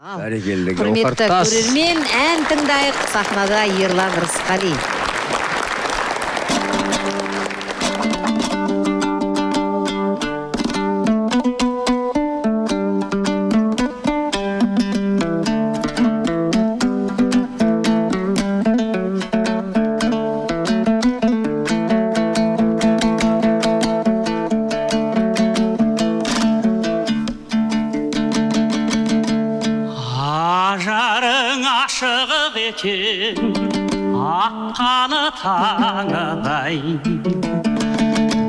Құрметті көрермен, ән тыңдайық, сахнада Ерлан Рысқали. Ажарың ашығып екен, аққаны таңыдай,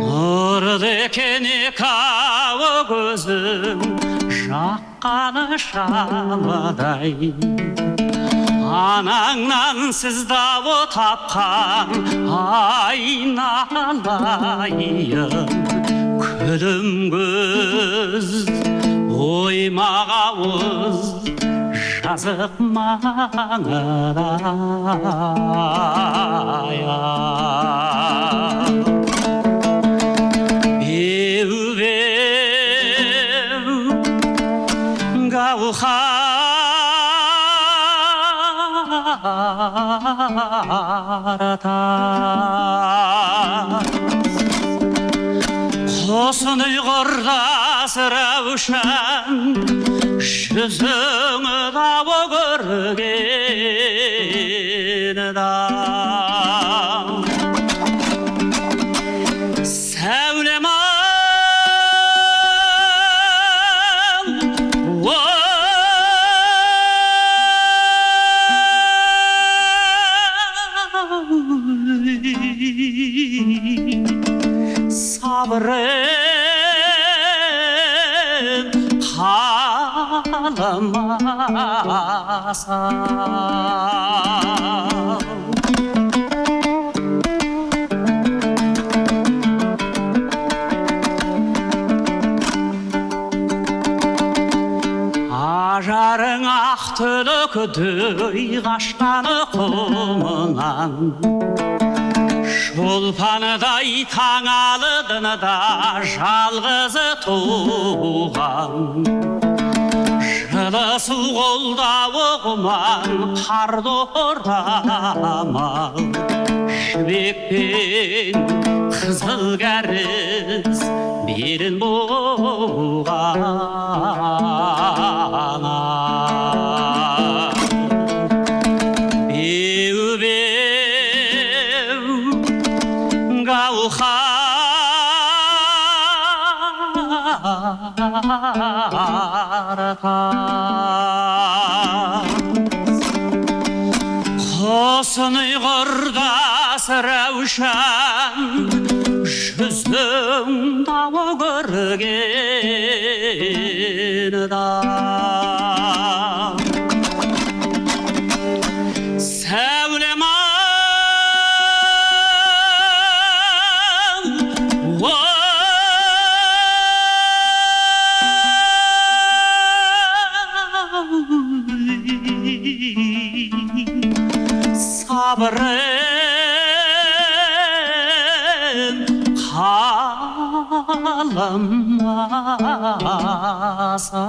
нұрды екен екеуі көзің, жаққаны шамадай. Анаңнан сіз дауы тапқан айналайын, күлім көз оймақ ауыз жазып маңырай. Беу-беу гауһартас, құсын ұйғырдас рәушән, жүзің дауы көргені-да. Сәулем-ау, сабырым қаламаса. Ажарың ақ түлкідей қашқаны құмынан, шолпаныдай таңалыдың да жалғызы туған. Жылы су қолдауы құман қарды орамал, жібек пен қызыл кәріс белін буған. Құсын ұйғырдас рәушән, жүзің дауы көргені-да. Сабырым қаламаса.